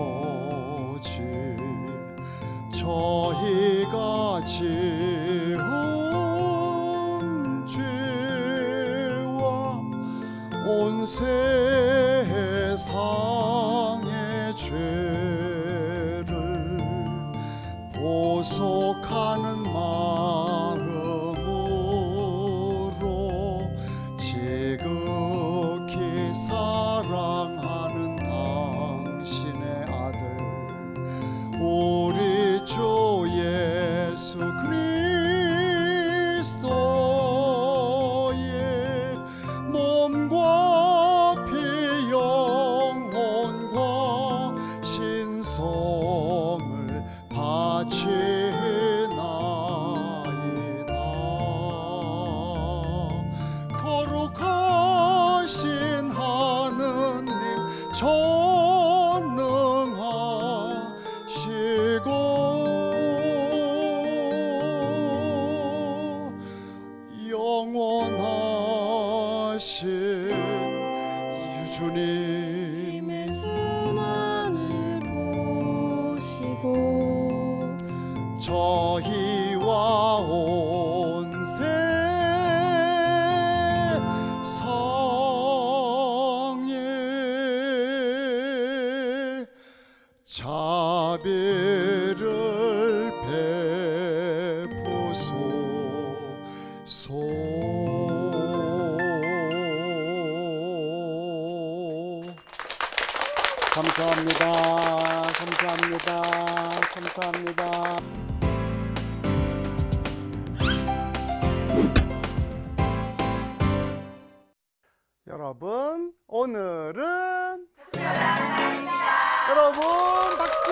아버지, 저희가 지은 죄와 온 세상의 죄를 보속하는 마음으로 지극히 사랑하는 당신의 아들 우리 주 예수 그리스도의 몸과 피 영혼과 신성을 바치나이다. 거룩하신 하느님 전능하시고 영원하신 주님의 순환을 보시고 저희와 온 세상에 자비를 베푸소서. 감사합니다. 감사합니다. 감사합니다. 여러분, 오늘은 특별한 날입니다. 여러분, 박수!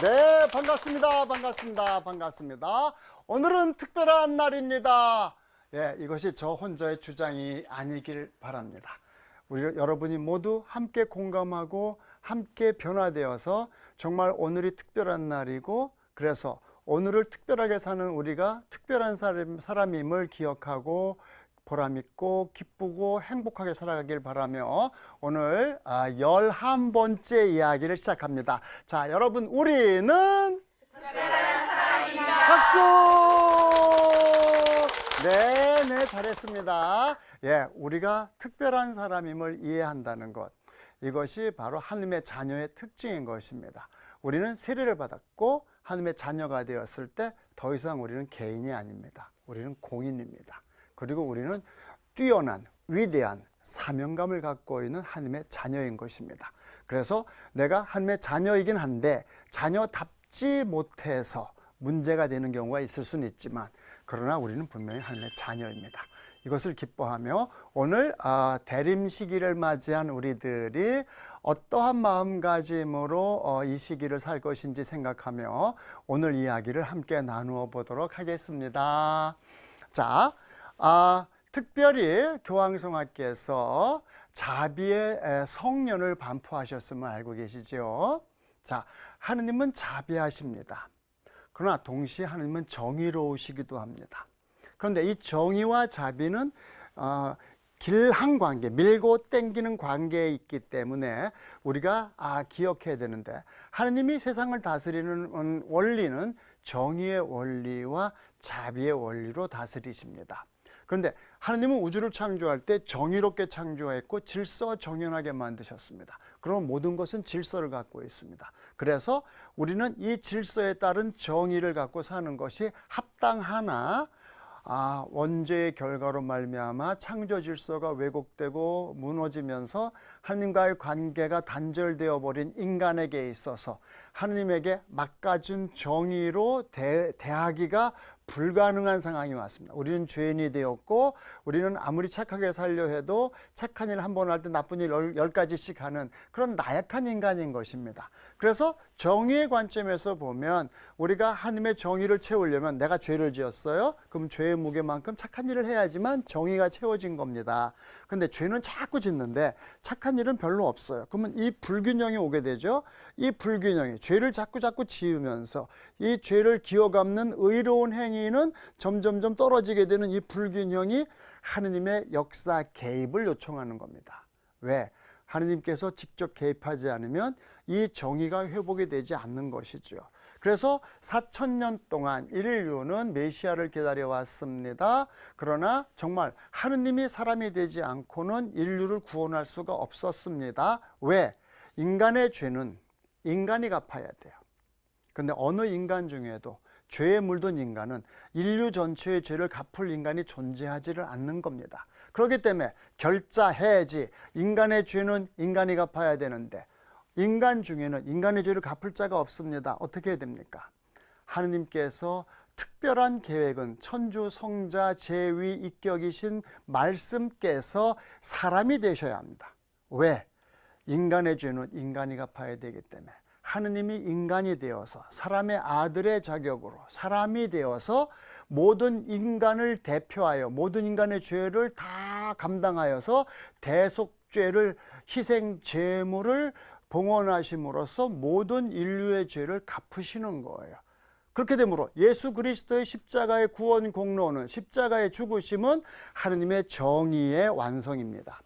네, 반갑습니다. 반갑습니다. 반갑습니다. 오늘은 특별한 날입니다. 예, 이것이 저 혼자의 주장이 아니길 바랍니다. 우리 여러분이 모두 함께 공감하고 함께 변화되어서 정말 오늘이 특별한 날이고, 그래서 오늘을 특별하게 사는 우리가 특별한 사람임을 기억하고 보람있고 기쁘고 행복하게 살아가길 바라며 오늘 11번째 이야기를 시작합니다. 자, 여러분, 우리는 특별한 사람입니다. 박수! 네, 잘했습니다. 예, 우리가 특별한 사람임을 이해한다는 것, 이것이 바로 하나님의 자녀의 특징인 것입니다. 우리는 세례를 받았고 하나님의 자녀가 되었을 때 더 이상 우리는 개인이 아닙니다. 우리는 공인입니다. 그리고 우리는 뛰어난 위대한 사명감을 갖고 있는 하나님의 자녀인 것입니다. 그래서 내가 하나님의 자녀이긴 한데 자녀답지 못해서 문제가 되는 경우가 있을 수는 있지만, 그러나 우리는 분명히 하나님의 자녀입니다. 이것을 기뻐하며 오늘 대림 시기를 맞이한 우리들이 어떠한 마음가짐으로 이 시기를 살 것인지 생각하며 오늘 이야기를 함께 나누어 보도록 하겠습니다. 자, 특별히 교황성하께서 자비의 성년을 반포하셨음을 알고 계시죠? 자, 하느님은 자비하십니다. 그러나 동시에 하느님은 정의로우시기도 합니다. 그런데 이 정의와 자비는 길한 관계, 밀고 땡기는 관계에 있기 때문에 우리가 기억해야 되는데, 하느님이 세상을 다스리는 원리는 정의의 원리와 자비의 원리로 다스리십니다. 그런데 하느님은 우주를 창조할 때 정의롭게 창조했고 질서정연하게 만드셨습니다. 그럼 모든 것은 질서를 갖고 있습니다. 그래서 우리는 이 질서에 따른 정의를 갖고 사는 것이 합당하나, 원죄의 결과로 말미암아 창조 질서가 왜곡되고 무너지면서 하느님과의 관계가 단절되어 버린 인간에게 있어서 하느님에게 막가준 정의로 대하기가 불가능한 상황이 왔습니다. 우리는 죄인이 되었고, 우리는 아무리 착하게 살려 해도 착한 일 한 번 할 때 나쁜 일 10가지씩 하는 그런 나약한 인간인 것입니다. 그래서 정의의 관점에서 보면 우리가 하나님의 정의를 채우려면, 내가 죄를 지었어요? 그럼 죄의 무게만큼 착한 일을 해야지만 정의가 채워진 겁니다. 그런데 죄는 자꾸 짓는데 착한 일은 별로 없어요. 그러면 이 불균형이 오게 되죠. 이 불균형이, 죄를 자꾸 지으면서 이 죄를 기어감는 의로운 행위 하나님께는 점점점 떨어지게 되는 이 불균형이 하느님의 역사 개입을 요청하는 겁니다. 왜? 하느님께서 직접 개입하지 않으면 이 정의가 회복이 되지 않는 것이죠. 그래서 4,000년 동안 인류는 메시아를 기다려왔습니다. 그러나 정말 하느님이 사람이 되지 않고는 인류를 구원할 수가 없었습니다. 왜? 인간의 죄는 인간이 갚아야 돼요. 근데 어느 인간 중에도 죄에 물든 인간은 인류 전체의 죄를 갚을 인간이 존재하지를 않는 겁니다. 그렇기 때문에 결자해야지, 인간의 죄는 인간이 갚아야 되는데 인간 중에는 인간의 죄를 갚을 자가 없습니다. 어떻게 해야 됩니까? 하느님께서 특별한 계획은 천주 성자 제위 입격이신 말씀께서 사람이 되셔야 합니다. 왜? 인간의 죄는 인간이 갚아야 되기 때문에 하느님이 인간이 되어서 사람의 아들의 자격으로 사람이 되어서 모든 인간을 대표하여 모든 인간의 죄를 다 감당하여서 대속죄를 희생 제물을 봉헌하심으로써 모든 인류의 죄를 갚으시는 거예요. 그렇게 되므로 예수 그리스도의 십자가의 구원 공로는, 십자가의 죽으심은 하느님의 정의의 완성입니다.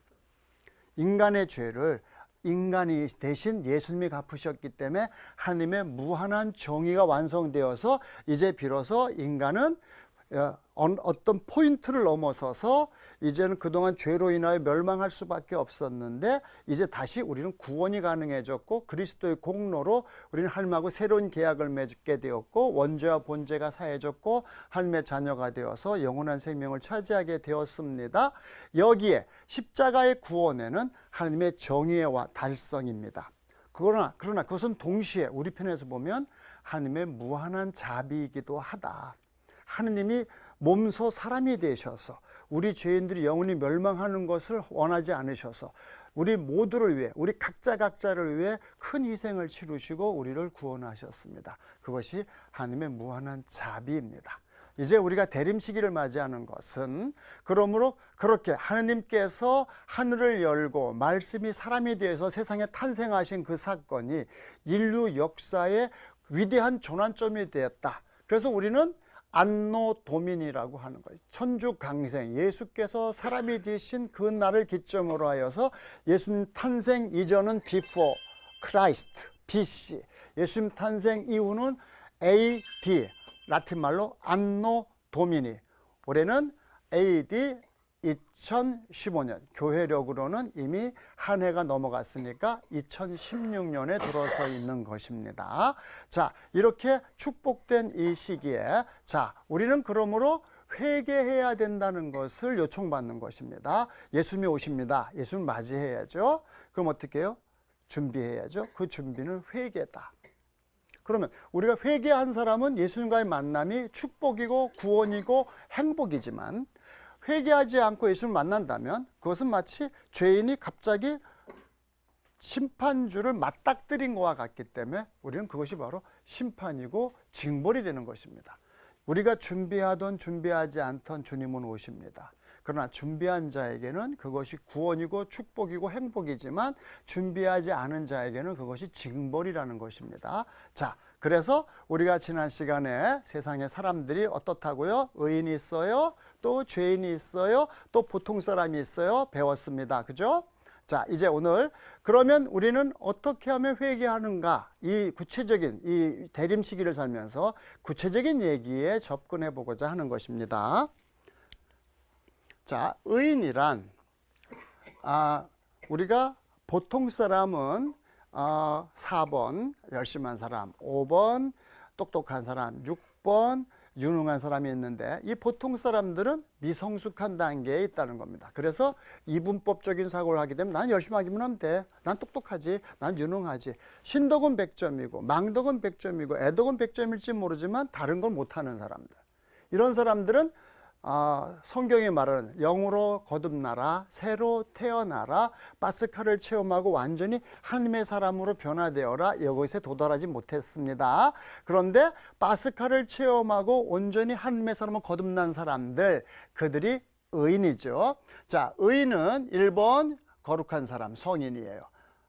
인간의 죄를 인간이 대신 예수님이 갚으셨기 때문에 하나님의 무한한 정의가 완성되어서 이제 비로소 인간은 어떤 포인트를 넘어서서 이제는 그동안 죄로 인하여 멸망할 수밖에 없었는데 이제 다시 우리는 구원이 가능해졌고 그리스도의 공로로 우리는 하나님하고 새로운 계약을 맺게 되었고 원죄와 본죄가 사해졌고 하나님의 자녀가 되어서 영원한 생명을 차지하게 되었습니다. 여기에 십자가의 구원에는 하나님의 정의의 달성입니다. 그러나 그것은 동시에 우리 편에서 보면 하나님의 무한한 자비이기도 하다. 하느님이 몸소 사람이 되셔서 우리 죄인들이 영원히 멸망하는 것을 원하지 않으셔서 우리 모두를 위해, 우리 각자를 위해 큰 희생을 치르시고 우리를 구원하셨습니다. 그것이 하느님의 무한한 자비입니다. 이제 우리가 대림시기를 맞이하는 것은 그러므로 그렇게 하느님께서 하늘을 열고 말씀이 사람이 되어서 세상에 탄생하신 그 사건이 인류 역사의 위대한 전환점이 되었다. 그래서 우리는 안노 도민이라고 하는 거예요. 천주강생, 예수께서 사람이 되신 그 날을 기점으로 하여서 예수님 탄생 이전은 before Christ, BC, 예수님 탄생 이후는 AD, 라틴 말로 안노 도미니, 올해는 AD 2015년, 교회력으로는 이미 한 해가 넘어갔으니까 2016년에 들어서 있는 것입니다. 자, 이렇게 축복된 이 시기에 자, 우리는 그러므로 회개해야 된다는 것을 요청받는 것입니다. 예수님이 오십니다. 예수님 맞이해야죠. 그럼 어떻게 해요? 준비해야죠. 그 준비는 회개다. 그러면 우리가 회개한 사람은 예수님과의 만남이 축복이고 구원이고 행복이지만 회개하지 않고 예수님을 만난다면 그것은 마치 죄인이 갑자기 심판주를 맞닥뜨린 것과 같기 때문에 우리는 그것이 바로 심판이고 징벌이 되는 것입니다. 우리가 준비하던 준비하지 않던 주님은 오십니다. 그러나 준비한 자에게는 그것이 구원이고 축복이고 행복이지만 준비하지 않은 자에게는 그것이 징벌이라는 것입니다. 자, 그래서 우리가 지난 시간에 세상에 사람들이 어떻다고요? 의인이 있어요, 또 죄인이 있어요, 또 보통 사람이 있어요. 배웠습니다. 그죠? 자, 이제 오늘 그러면 우리는 어떻게 하면 회개하는가? 이 구체적인 이 대림 시기를 살면서 구체적인 얘기에 접근해 보고자 하는 것입니다. 자, 의인이란 우리가 보통 사람은 4번 열심한 사람, 5번 똑똑한 사람, 6번 유능한 사람이 있는데 이 보통 사람들은 미성숙한 단계에 있다는 겁니다. 그래서 이분법적인 사고를 하게 되면 난 열심히 하기만 하면 돼. 난 똑똑하지. 난 유능하지. 신덕은 100점이고 망덕은 100점이고 애덕은 100점일지 모르지만 다른 건 못하는 사람들. 이런 사람들은 성경이 말하는 영으로 거듭나라, 새로 태어나라, 파스카를 체험하고 완전히 하나님의 사람으로 변화되어라, 이것에 도달하지 못했습니다. 그런데 파스카를 체험하고 온전히 하나님의 사람으로 거듭난 사람들, 그들이 의인이죠. 자, 의인은 1번 거룩한 사람, 성인이에요.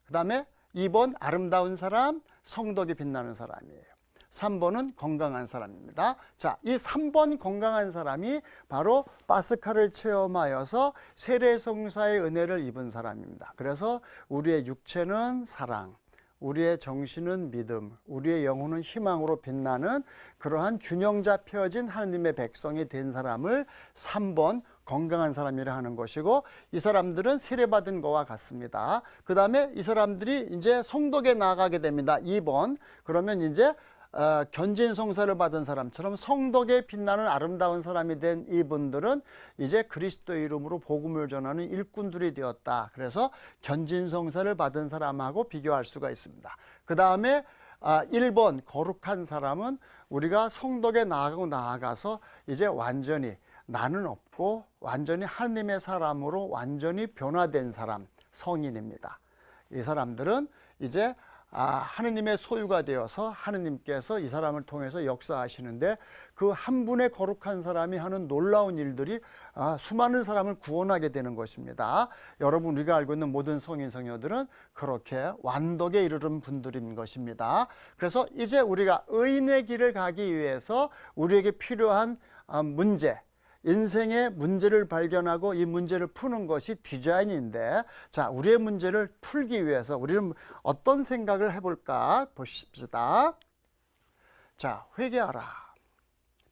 그 다음에 2번 아름다운 사람, 성덕이 빛나는 사람이에요. 3번은 건강한 사람입니다. 자, 이 3번 건강한 사람이 바로 파스카를 체험하여서 세례성사의 은혜를 입은 사람입니다. 그래서 우리의 육체는 사랑, 우리의 정신은 믿음, 우리의 영혼은 희망으로 빛나는 그러한 균형 잡혀진 하느님의 백성이 된 사람을 3번 건강한 사람이라 하는 것이고, 이 사람들은 세례받은 것과 같습니다. 그 다음에 이 사람들이 이제 성덕에 나아가게 됩니다. 2번. 그러면 이제 견진 성사를 받은 사람처럼 성덕에 빛나는 아름다운 사람이 된 이분들은 이제 그리스도의 이름으로 복음을 전하는 일꾼들이 되었다. 그래서 견진 성사를 받은 사람하고 비교할 수가 있습니다. 그 다음에 1번 거룩한 사람은 우리가 성덕에 나아가서 이제 완전히 나는 없고 완전히 하느님의 사람으로 완전히 변화된 사람, 성인입니다. 이 사람들은 이제 하느님의 소유가 되어서 하느님께서 이 사람을 통해서 역사하시는데, 그 한 분의 거룩한 사람이 하는 놀라운 일들이 수많은 사람을 구원하게 되는 것입니다. 여러분, 우리가 알고 있는 모든 성인 성녀들은 그렇게 완덕에 이르는 분들인 것입니다. 그래서 이제 우리가 의인의 길을 가기 위해서 우리에게 필요한 문제, 인생의 문제를 발견하고 이 문제를 푸는 것이 디자인인데, 자, 우리의 문제를 풀기 위해서 우리는 어떤 생각을 해볼까 보십시다. 자, 회개하라.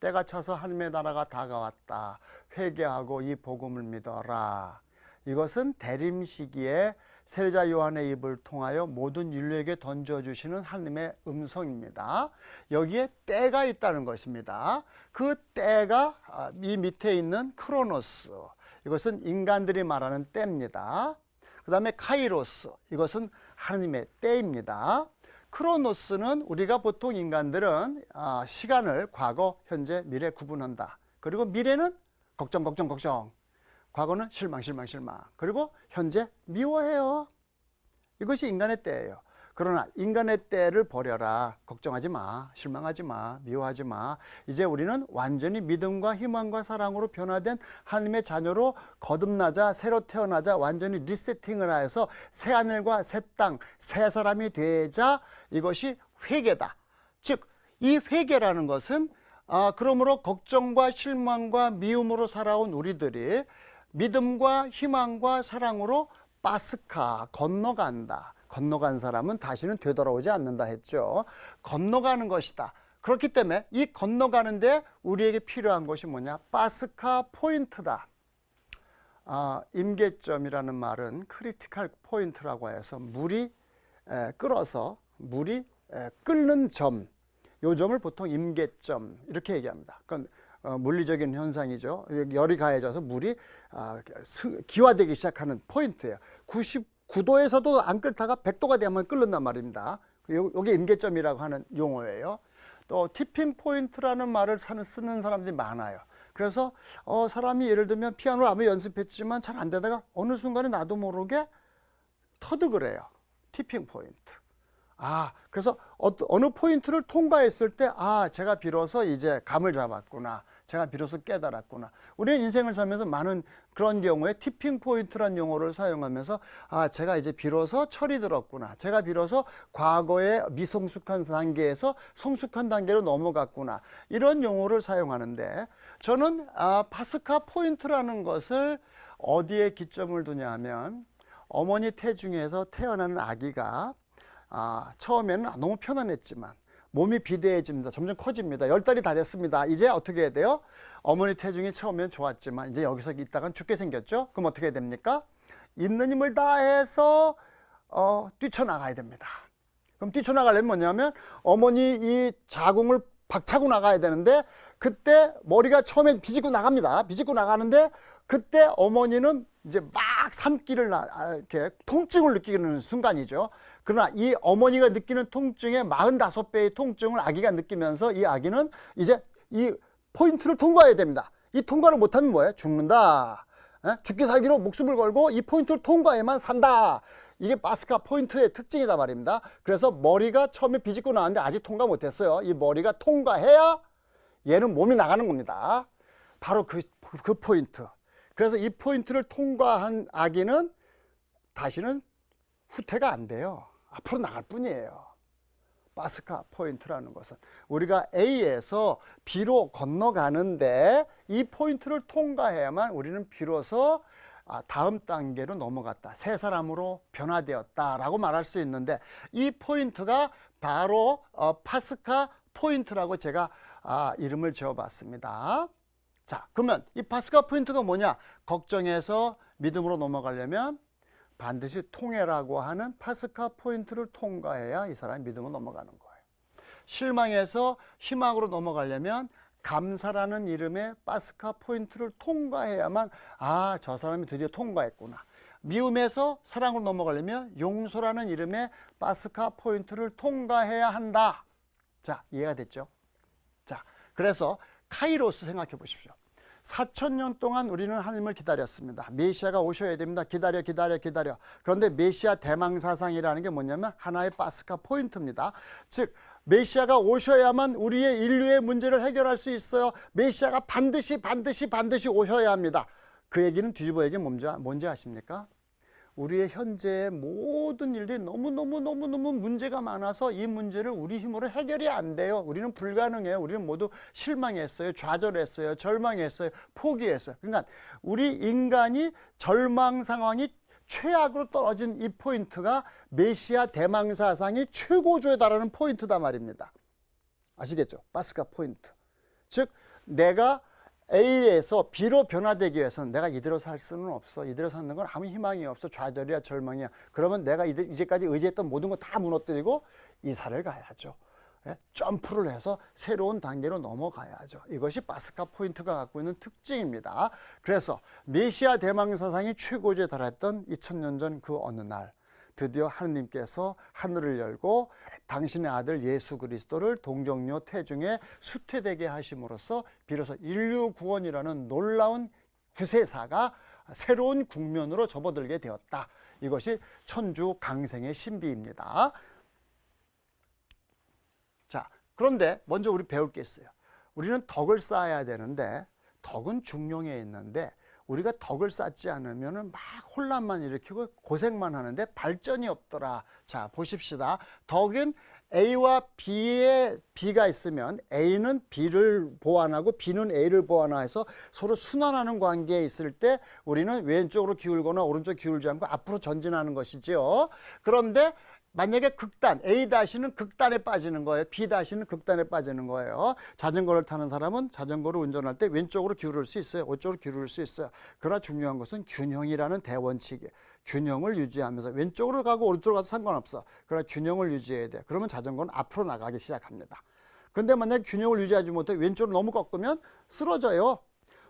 때가 차서 하나님의 나라가 다가왔다. 회개하고 이 복음을 믿어라. 이것은 대림 시기에 세례자 요한의 입을 통하여 모든 인류에게 던져주시는 하나님의 음성입니다. 여기에 때가 있다는 것입니다. 그 때가 이 밑에 있는 크로노스, 이것은 인간들이 말하는 때입니다. 그 다음에 카이로스, 이것은 하나님의 때입니다. 크로노스는 우리가 보통 인간들은 시간을 과거, 현재, 미래 구분한다. 그리고 미래는 걱정. 과거는 실망. 그리고 현재 미워해요. 이것이 인간의 때예요. 그러나 인간의 때를 버려라. 걱정하지 마. 실망하지 마. 미워하지 마. 이제 우리는 완전히 믿음과 희망과 사랑으로 변화된 하나님의 자녀로 거듭나자, 새로 태어나자, 완전히 리세팅을 하여서 새 하늘과 새 땅, 새 사람이 되자. 이것이 회개다. 즉, 이 회개라는 것은 그러므로 걱정과 실망과 미움으로 살아온 우리들이 믿음과 희망과 사랑으로 파스카, 건너간다. 건너간 사람은 다시는 되돌아오지 않는다 했죠. 건너가는 것이다. 그렇기 때문에 이 건너가는데 우리에게 필요한 것이 뭐냐? 파스카 포인트다. 임계점이라는 말은 크리티컬 포인트라고 해서 물이 끓는 점, 요 점을 보통 임계점 이렇게 얘기합니다. 그건 물리적인 현상이죠. 열이 가해져서 물이 기화되기 시작하는 포인트예요. 99도에서도 안 끓다가 100도가 되면 끓는단 말입니다. 이게 임계점이라고 하는 용어예요. 또 티핑 포인트라는 말을 쓰는 사람들이 많아요. 그래서 사람이 예를 들면 피아노를 아무리 연습했지만 잘 안 되다가 어느 순간에 나도 모르게 터득을 해요. 티핑 포인트. 그래서 어느 포인트를 통과했을 때 제가 비로소 이제 감을 잡았구나. 제가 비로소 깨달았구나. 우리는 인생을 살면서 많은 그런 경우에 티핑 포인트란 용어를 사용하면서 제가 이제 비로소 철이 들었구나. 제가 비로소 과거의 미성숙한 단계에서 성숙한 단계로 넘어갔구나. 이런 용어를 사용하는데, 저는 파스카 포인트라는 것을 어디에 기점을 두냐 하면, 어머니 태중에서 태어나는 아기가 처음에는 너무 편안했지만 몸이 비대해집니다. 점점 커집니다. 10달이 다 됐습니다. 이제 어떻게 해야 돼요? 어머니 태중이 처음엔 좋았지만 이제 여기서 있다간 죽게 생겼죠? 그럼 어떻게 해야 됩니까? 있는 힘을 다해서 뛰쳐나가야 됩니다. 그럼 뛰쳐나가려면 뭐냐면 어머니 이 자궁을 박차고 나가야 되는데, 그때 머리가 처음에 비집고 나갑니다. 비집고 나가는데 그때 어머니는 이제 막 산기를 이렇게 통증을 느끼는 순간이죠. 그러나 이 어머니가 느끼는 통증의 45배의 통증을 아기가 느끼면서 이 아기는 이제 이 포인트를 통과해야 됩니다. 이 통과를 못하면 뭐예요? 죽는다. 죽기 살기로 목숨을 걸고 이 포인트를 통과해야만 산다. 이게 파스카 포인트의 특징이다 말입니다. 그래서 머리가 처음에 비집고 나왔는데 아직 통과 못했어요. 이 머리가 통과해야 얘는 몸이 나가는 겁니다. 바로 그 포인트. 그래서 이 포인트를 통과한 아기는 다시는 후퇴가 안 돼요. 앞으로 나갈 뿐이에요. 파스카 포인트라는 것은 우리가 A에서 B로 건너가는데 이 포인트를 통과해야만 우리는 비로소 다음 단계로 넘어갔다, 새 사람으로 변화되었다라고 말할 수 있는데, 이 포인트가 바로 파스카 포인트라고 제가 이름을 지어봤습니다. 자, 그러면 이 파스카 포인트가 뭐냐? 걱정해서 믿음으로 넘어가려면 반드시 통해라고 하는 파스카 포인트를 통과해야 이 사람이 믿음으로 넘어가는 거예요. 실망해서 희망으로 넘어가려면 감사라는 이름의 파스카 포인트를 통과해야만 저 사람이 드디어 통과했구나. 미움에서 사랑으로 넘어가려면 용서라는 이름의 파스카 포인트를 통과해야 한다. 자, 이해가 됐죠? 자, 그래서 카이로스 생각해 보십시오. 4,000년 동안 우리는 하나님을 기다렸습니다. 메시아가 오셔야 됩니다. 기다려. 그런데 메시아 대망사상이라는 게 뭐냐면 하나의 파스카 포인트입니다. 즉 메시아가 오셔야만 우리의 인류의 문제를 해결할 수 있어요. 메시아가 반드시 오셔야 합니다. 그 얘기는 뒤집어 얘기는 뭔지 아십니까? 우리의 현재의 모든 일들이 너무너무 문제가 많아서 이 문제를 우리 힘으로 해결이 안 돼요. 우리는 불가능해요. 우리는 모두 실망했어요. 좌절했어요. 절망했어요. 포기했어요. 그러니까 우리 인간이 절망 상황이 최악으로 떨어진 이 포인트가 메시아 대망사상이 최고조에 달하는 포인트다 말입니다. 아시겠죠? 파스카 포인트. 즉 내가 A에서 B로 변화되기 위해서는 내가 이대로 살 수는 없어. 이대로 사는 건 아무 희망이 없어. 좌절이야, 절망이야. 그러면 내가 이제까지 의지했던 모든 거 다 무너뜨리고 이사를 가야죠. 점프를 해서 새로운 단계로 넘어가야죠. 이것이 파스카 포인트가 갖고 있는 특징입니다. 그래서 메시아 대망사상이 최고조에 달했던 2000년 전 그 어느 날 드디어 하느님께서 하늘을 열고 당신의 아들 예수 그리스도를 동정녀 태중에 수태되게 하심으로써 비로소 인류 구원이라는 놀라운 구세사가 새로운 국면으로 접어들게 되었다. 이것이 천주 강생의 신비입니다. 자, 그런데 먼저 우리 배울 게 있어요. 우리는 덕을 쌓아야 되는데 덕은 중용에 있는데 우리가 덕을 쌓지 않으면 막 혼란만 일으키고 고생만 하는데 발전이 없더라. 자, 보십시다. 덕은 A와 B가 있으면 A는 B를 보완하고 B는 A를 보완해서 서로 순환하는 관계에 있을 때 우리는 왼쪽으로 기울거나 오른쪽 기울지 않고 앞으로 전진하는 것이죠. 그런데 만약에 극단, A-는 극단에 빠지는 거예요. B-는 극단에 빠지는 거예요. 자전거를 타는 사람은 자전거를 운전할 때 왼쪽으로 기울일 수 있어요. 오른쪽으로 기울일 수 있어요. 그러나 중요한 것은 균형이라는 대원칙이에요. 균형을 유지하면서 왼쪽으로 가고 오른쪽으로 가도 상관없어. 그러나 균형을 유지해야 돼. 그러면 자전거는 앞으로 나가기 시작합니다. 그런데 만약에 균형을 유지하지 못해 왼쪽으로 너무 꺾으면 쓰러져요.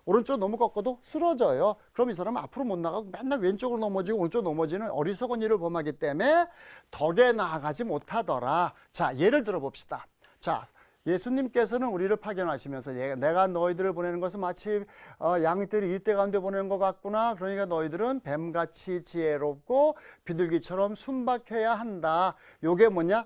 오른쪽 너무 꺾어도 쓰러져요. 그럼 이 사람은 앞으로 못 나가고 맨날 왼쪽으로 넘어지고 오른쪽으로 넘어지는 어리석은 일을 범하기 때문에 덕에 나아가지 못하더라. 자, 예를 들어 봅시다. 자, 예수님께서는 우리를 파견하시면서 내가 너희들을 보내는 것은 마치 양떼를 일대 가운데 보내는 것 같구나. 그러니까 너희들은 뱀같이 지혜롭고 비둘기처럼 순박해야 한다. 요게 뭐냐?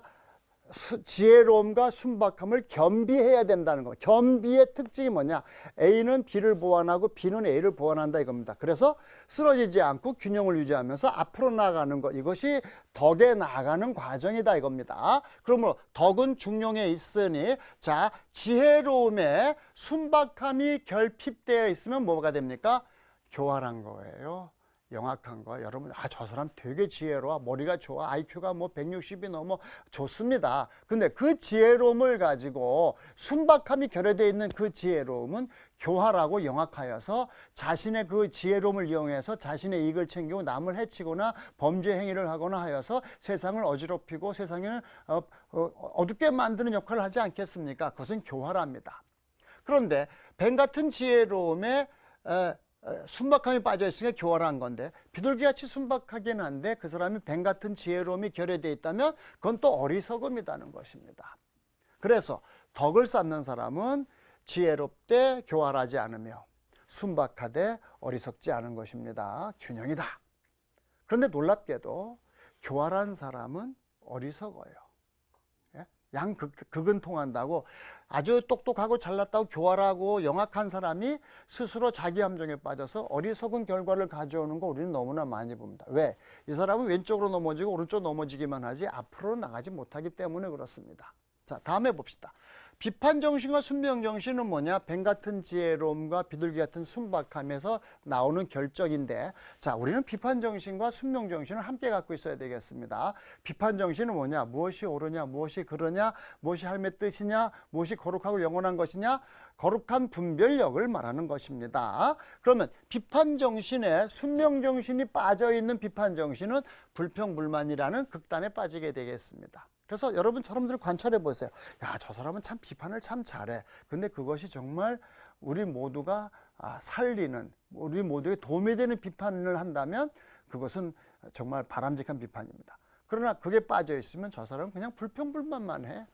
지혜로움과 순박함을 겸비해야 된다는 겁니다. 겸비의 특징이 뭐냐? A는 B를 보완하고 B는 A를 보완한다 이겁니다. 그래서 쓰러지지 않고 균형을 유지하면서 앞으로 나아가는 것, 이것이 덕에 나아가는 과정이다 이겁니다. 그러므로 덕은 중용에 있으니, 자, 지혜로움에 순박함이 결핍되어 있으면 뭐가 됩니까? 교활한 거예요. 영악한 거. 여러분, 저 사람 되게 지혜로워. 머리가 좋아. IQ가 뭐 160이 넘어. 좋습니다. 근데 그 지혜로움을 가지고 순박함이 결여되어 있는 그 지혜로움은 교활하고 영악하여서 자신의 그 지혜로움을 이용해서 자신의 이익을 챙기고 남을 해치거나 범죄 행위를 하거나 하여서 세상을 어지럽히고 세상을 어둡게 만드는 역할을 하지 않겠습니까? 그것은 교활합니다. 그런데 뱀 같은 지혜로움에 순박함이 빠져 있으니까 교활한 건데, 비둘기같이 순박하긴 한데 그 사람이 뱀 같은 지혜로움이 결여되어 있다면 그건 또 어리석음이라는 것입니다. 그래서 덕을 쌓는 사람은 지혜롭되 교활하지 않으며 순박하되 어리석지 않은 것입니다. 균형이다. 그런데 놀랍게도 교활한 사람은 어리석어요. 극은 통한다고 아주 똑똑하고 잘났다고 교활하고 영악한 사람이 스스로 자기 함정에 빠져서 어리석은 결과를 가져오는 거 우리는 너무나 많이 봅니다. 왜? 이 사람은 왼쪽으로 넘어지고 오른쪽으로 넘어지기만 하지 앞으로 나가지 못하기 때문에 그렇습니다. 자, 다음에 봅시다. 비판정신과 순명정신은 뭐냐? 뱀 같은 지혜로움과 비둘기 같은 순박함에서 나오는 결정인데, 자, 우리는 비판정신과 순명정신을 함께 갖고 있어야 되겠습니다. 비판정신은 뭐냐? 무엇이 옳으냐? 무엇이 그러냐? 무엇이 하나님의 뜻이냐? 무엇이 거룩하고 영원한 것이냐? 거룩한 분별력을 말하는 것입니다. 그러면 비판정신에 순명정신이 빠져있는 비판정신은 불평불만이라는 극단에 빠지게 되겠습니다. 그래서 여러분 사람들을 관찰해 보세요. 야, 저 사람은 참 비판을 참 잘해. 근데 그것이 정말 우리 모두가 살리는, 우리 모두에 도움이 되는 비판을 한다면 그것은 정말 바람직한 비판입니다. 그러나 그게 빠져 있으면 저 사람은 그냥 불평불만만 해.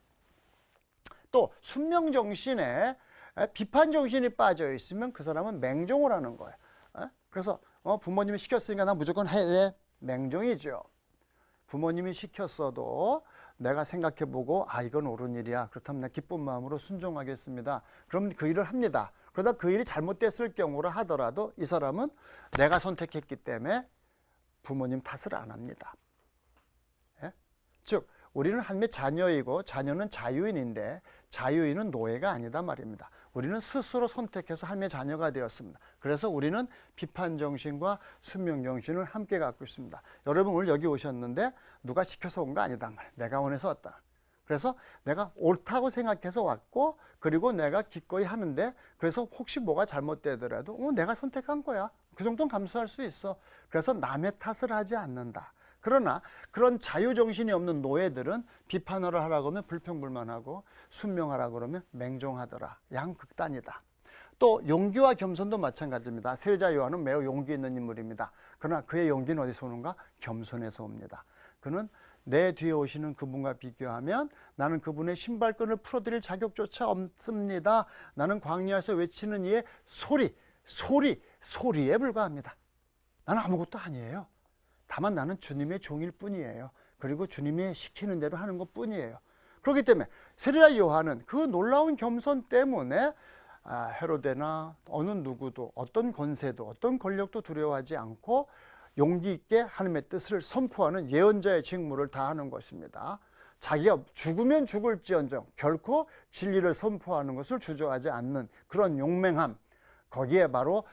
또 순명정신에 비판정신이 빠져 있으면 그 사람은 맹종을 하는 거예요. 그래서 부모님이 시켰으니까 나 무조건 해. 맹종이죠. 부모님이 시켰어도 내가 생각해보고 이건 옳은 일이야. 그렇다면 내가 기쁜 마음으로 순종하겠습니다. 그럼 그 일을 합니다. 그러다 그 일이 잘못됐을 경우라 하더라도 이 사람은 내가 선택했기 때문에 부모님 탓을 안 합니다. 예? 즉 우리는 하나님의 자녀이고 자녀는 자유인인데 자유인은 노예가 아니다 말입니다. 우리는 스스로 선택해서 하나님의 자녀가 되었습니다. 그래서 우리는 비판정신과 순명정신을 함께 갖고 있습니다. 여러분 오늘 여기 오셨는데 누가 시켜서 온 거 아니다 말이에요. 내가 원해서 왔다. 그래서 내가 옳다고 생각해서 왔고 그리고 내가 기꺼이 하는데 그래서 혹시 뭐가 잘못되더라도 내가 선택한 거야. 그 정도는 감수할 수 있어. 그래서 남의 탓을 하지 않는다. 그러나 그런 자유정신이 없는 노예들은 비판을 하라고 하면 불평불만하고 순명하라고 그러면 맹종하더라. 양극단이다. 또 용기와 겸손도 마찬가지입니다. 세례자 요한은 매우 용기 있는 인물입니다. 그러나 그의 용기는 어디서 오는가? 겸손에서 옵니다. 그는 내 뒤에 오시는 그분과 비교하면 나는 그분의 신발끈을 풀어드릴 자격조차 없습니다. 나는 광야에서 외치는 이의 소리에 불과합니다. 나는 아무것도 아니에요. 다만 나는 주님의 종일 뿐이에요. 그리고 주님이 시키는 대로 하는 것 뿐이에요. 그렇기 때문에 세례자 요한은 그 놀라운 겸손 때문에 헤로데나 어느 누구도 어떤 권세도 어떤 권력도 두려워하지 않고 용기 있게 하나님의 뜻을 선포하는 예언자의 직무를 다하는 것입니다. 자기가 죽으면 죽을지언정 결코 진리를 선포하는 것을 주저하지 않는 그런 용맹함, 거기에 바로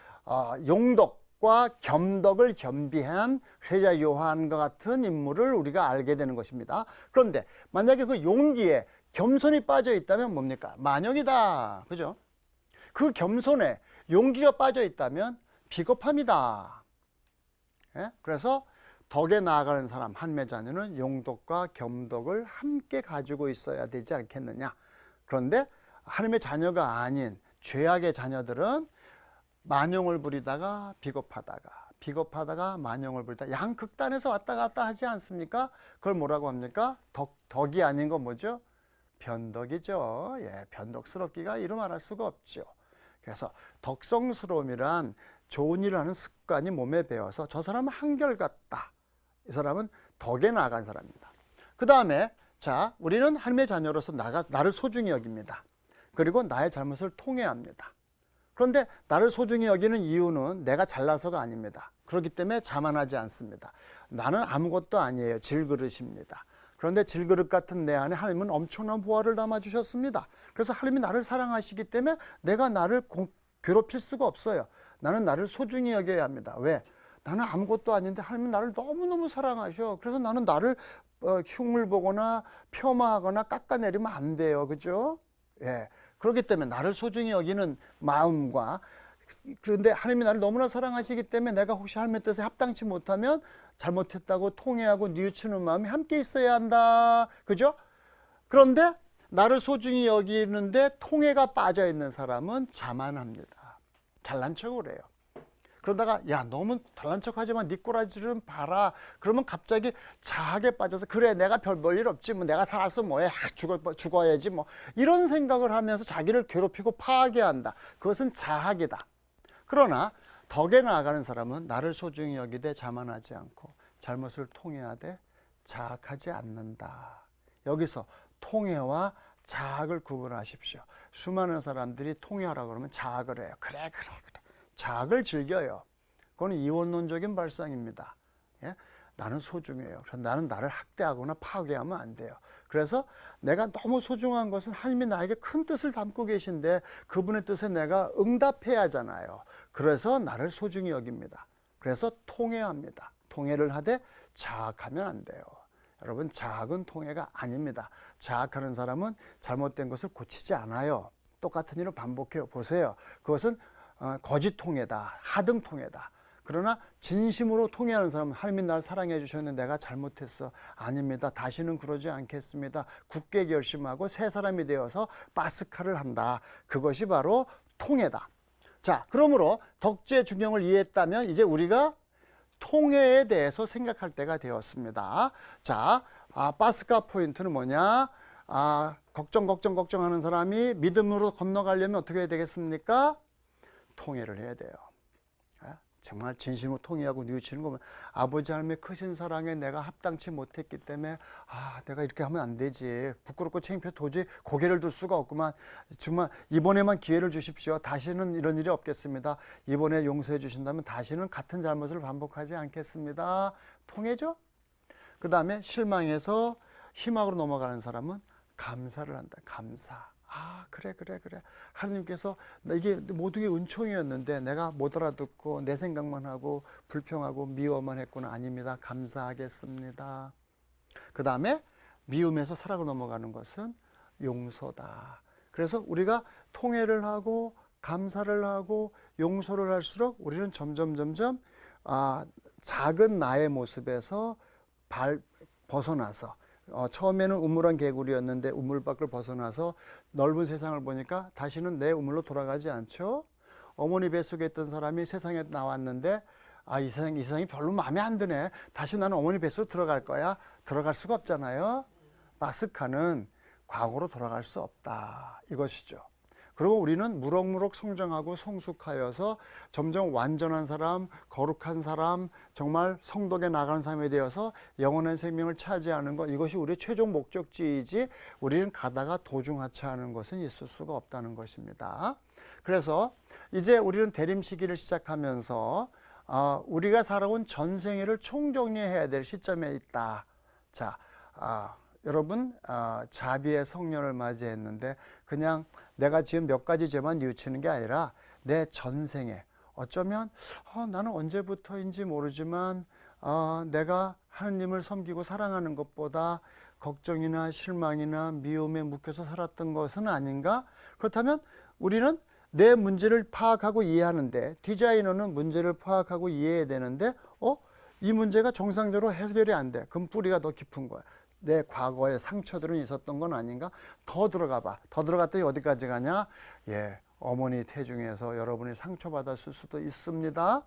용덕과 겸덕을 겸비한 세례자 요한과 같은 인물을 우리가 알게 되는 것입니다. 그런데 만약에 그 용기에 겸손이 빠져 있다면 뭡니까? 만역이다. 그죠? 그 겸손에 용기가 빠져 있다면 비겁함이다. 예? 그래서 덕에 나아가는 사람, 하나님의 자녀는 용덕과 겸덕을 함께 가지고 있어야 되지 않겠느냐. 그런데 하나님의 자녀가 아닌 죄악의 자녀들은 만용을 부리다가 비겁하다가 만용을 부리다가 양극단에서 왔다 갔다 하지 않습니까? 그걸 뭐라고 합니까? 덕이 아닌 건 뭐죠? 변덕이죠. 예, 변덕스럽기가 이루 말할 수가 없죠. 그래서 덕성스러움이란 좋은 일을 하는 습관이 몸에 배어서 저 사람은 한결같다. 이 사람은 덕에 나아간 사람입니다. 그 다음에 자, 우리는 하나님의 자녀로서 나를 소중히 여깁니다. 그리고 나의 잘못을 통회합니다. 그런데 나를 소중히 여기는 이유는 내가 잘나서가 아닙니다. 그렇기 때문에 자만하지 않습니다. 나는 아무것도 아니에요. 질그릇입니다. 그런데 질그릇 같은 내 안에 하나님은 엄청난 보화를 담아주셨습니다. 그래서 하나님이 나를 사랑하시기 때문에 내가 나를 괴롭힐 수가 없어요. 나는 나를 소중히 여겨야 합니다. 왜? 나는 아무것도 아닌데 하나님은 나를 너무너무 사랑하셔. 그래서 나는 나를 흉물 보거나 폄하하거나 깎아내리면 안 돼요. 그죠? 예. 그렇기 때문에 나를 소중히 여기는 마음과 그런데 하나님이 나를 너무나 사랑하시기 때문에 내가 혹시 하나님의 뜻에 합당치 못하면 잘못했다고 통회하고 뉘우치는 마음이 함께 있어야 한다. 그죠? 그런데 나를 소중히 여기는데 통회가 빠져 있는 사람은 자만합니다. 잘난 척을 해요. 그러다가 야 너무 잘난 척하지만 네 꼬라지 좀 봐라. 그러면 갑자기 자학에 빠져서 그래 내가 별 볼 일 없지 뭐 내가 살아서 뭐해 죽어야지 뭐 이런 생각을 하면서 자기를 괴롭히고 파괴한다. 그것은 자학이다. 그러나 덕에 나아가는 사람은 나를 소중히 여기되 자만하지 않고 잘못을 통회하되 자학하지 않는다. 여기서 통해와 자학을 구분하십시오. 수많은 사람들이 통해하라고 그러면 자학을 해요. 그래. 자학을 즐겨요. 그건 이원론적인 발상입니다. 예? 나는 소중해요. 그래서 나는 나를 학대하거나 파괴하면 안 돼요. 그래서 내가 너무 소중한 것은 하나님이 나에게 큰 뜻을 담고 계신데 그분의 뜻에 내가 응답해야 하잖아요. 그래서 나를 소중히 여깁니다. 그래서 통해합니다. 통해를 하되 자학하면 안 돼요. 여러분, 자학은 통해가 아닙니다. 자학하는 사람은 잘못된 것을 고치지 않아요. 똑같은 일을 반복해요. 보세요. 그것은 거짓 통해다. 하등 통해다. 그러나 진심으로 통해하는 사람은 하나님이 나를 사랑해 주셨는데 내가 잘못했어. 아닙니다. 다시는 그러지 않겠습니다. 굳게 결심하고 새 사람이 되어서 파스카를 한다. 그것이 바로 통해다. 자, 그러므로 덕지의 중형을 이해했다면 이제 우리가 통해에 대해서 생각할 때가 되었습니다. 자, 파스카 포인트는 뭐냐? 걱정하는 사람이 믿음으로 건너가려면 어떻게 해야 되겠습니까? 통해를 해야 돼요. 정말 진심으로 통해하고 뉘우치는 거면 아버지 하나님의 크신 사랑에 내가 합당치 못했기 때문에 내가 이렇게 하면 안 되지. 부끄럽고 창피해 도저히 고개를 들 수가 없구만. 정말 이번에만 기회를 주십시오. 다시는 이런 일이 없겠습니다. 이번에 용서해 주신다면 다시는 같은 잘못을 반복하지 않겠습니다. 통해죠? 그 다음에 실망해서 희망으로 넘어가는 사람은 감사를 한다. 감사. 그래. 하나님께서 이게 모든 게 은총이었는데 내가 못 알아듣고 내 생각만 하고 불평하고 미워만 했구나. 아닙니다. 감사하겠습니다. 그 다음에 미움에서 사랑으로 넘어가는 것은 용서다. 그래서 우리가 통해를 하고 감사를 하고 용서를 할수록 우리는 점점 작은 나의 모습에서 벗어나서 처음에는 우물한 개구리였는데 우물 밖을 벗어나서 넓은 세상을 보니까 다시는 내 우물로 돌아가지 않죠. 어머니 뱃속에 있던 사람이 세상에 나왔는데 이 세상이 별로 마음에 안 드네. 다시 나는 어머니 뱃속으로 들어갈 거야. 들어갈 수가 없잖아요. 파스카는 과거로 돌아갈 수 없다. 이것이죠. 그리고 우리는 무럭무럭 성장하고 성숙하여서 점점 완전한 사람, 거룩한 사람, 정말 성덕에 나가는 사람에 되어서 영원한 생명을 차지하는 것, 이것이 우리의 최종 목적지이지 우리는 가다가 도중하차하는 것은 있을 수가 없다는 것입니다. 그래서 이제 우리는 대림 시기를 시작하면서 우리가 살아온 전생애를 총정리해야 될 시점에 있다. 자, 여러분, 자비의 성년을 맞이했는데 그냥 내가 지금 몇 가지 죄만 뉘우치는 게 아니라 내 전생에 어쩌면 나는 언제부터인지 모르지만 내가 하느님을 섬기고 사랑하는 것보다 걱정이나 실망이나 미움에 묶여서 살았던 것은 아닌가? 그렇다면 우리는 내 문제를 파악하고 이해하는데 디자이너는 문제를 파악하고 이해해야 되는데 이 문제가 정상적으로 해결이 안 돼. 그럼 뿌리가 더 깊은 거야. 내 과거에 상처들은 있었던 건 아닌가? 더 들어가 봐. 더 들어갔더니 어디까지 가냐? 어머니 태중에서 여러분이 상처받았을 수도 있습니다.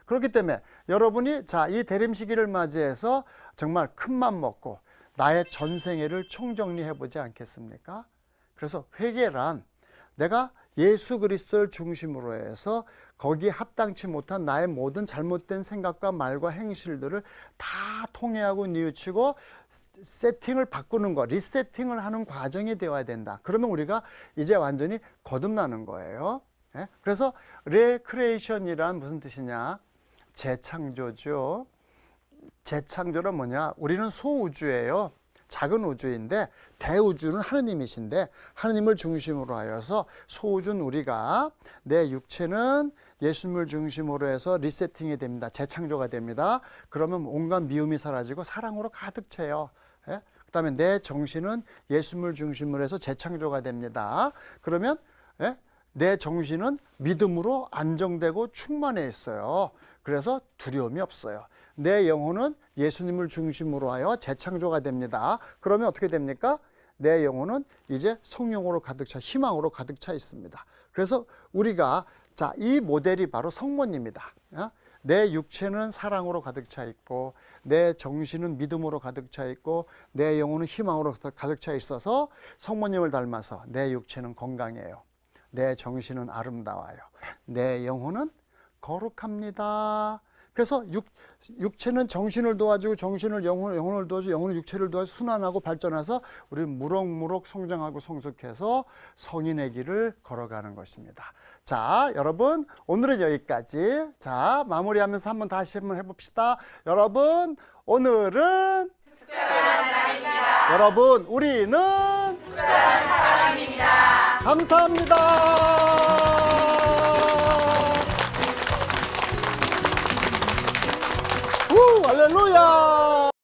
그렇기 때문에 여러분이 이 대림 시기를 맞이해서 정말 큰맘 먹고 나의 전생애를 총정리해 보지 않겠습니까? 그래서 회개란 내가 예수 그리스도를 중심으로 해서 거기에 합당치 못한 나의 모든 잘못된 생각과 말과 행실들을 다 통해하고 뉘우치고 세팅을 바꾸는 것, 리세팅을 하는 과정이 되어야 된다. 그러면 우리가 이제 완전히 거듭나는 거예요. 그래서 레크레이션이란 무슨 뜻이냐? 재창조죠. 재창조는 뭐냐? 우리는 소우주예요. 작은 우주인데 대우주는 하느님이신데 하느님을 중심으로 하여서 소우주는 우리가 내 육체는 예수님을 중심으로 해서 리세팅이 됩니다. 재창조가 됩니다. 그러면 온갖 미움이 사라지고 사랑으로 가득 차요. 그 다음에 내 정신은 예수님을 중심으로 해서 재창조가 됩니다. 그러면 내 정신은 믿음으로 안정되고 충만해 있어요. 그래서 두려움이 없어요. 내 영혼은 예수님을 중심으로 하여 재창조가 됩니다. 그러면 어떻게 됩니까? 내 영혼은 이제 성령으로 가득 차, 희망으로 가득 차 있습니다. 그래서 우리가 이 모델이 바로 성모님이다. 내 육체는 사랑으로 가득 차 있고 내 정신은 믿음으로 가득 차 있고 내 영혼은 희망으로 가득 차 있어서 성모님을 닮아서 내 육체는 건강해요. 내 정신은 아름다워요. 내 영혼은 거룩합니다. 그래서 육체는 정신을 도와주고 정신을 영혼을 도와주고 영혼은 육체를 도와서 순환하고 발전해서 우리는 무럭무럭 성장하고 성숙해서 성인의 길을 걸어가는 것입니다. 자, 여러분 오늘은 여기까지. 자, 마무리하면서 다시 한번 해봅시다. 여러분 오늘은 특별한 날입니다. 여러분 우리는 특별한 사람입니다. 감사합니다. 할렐루야.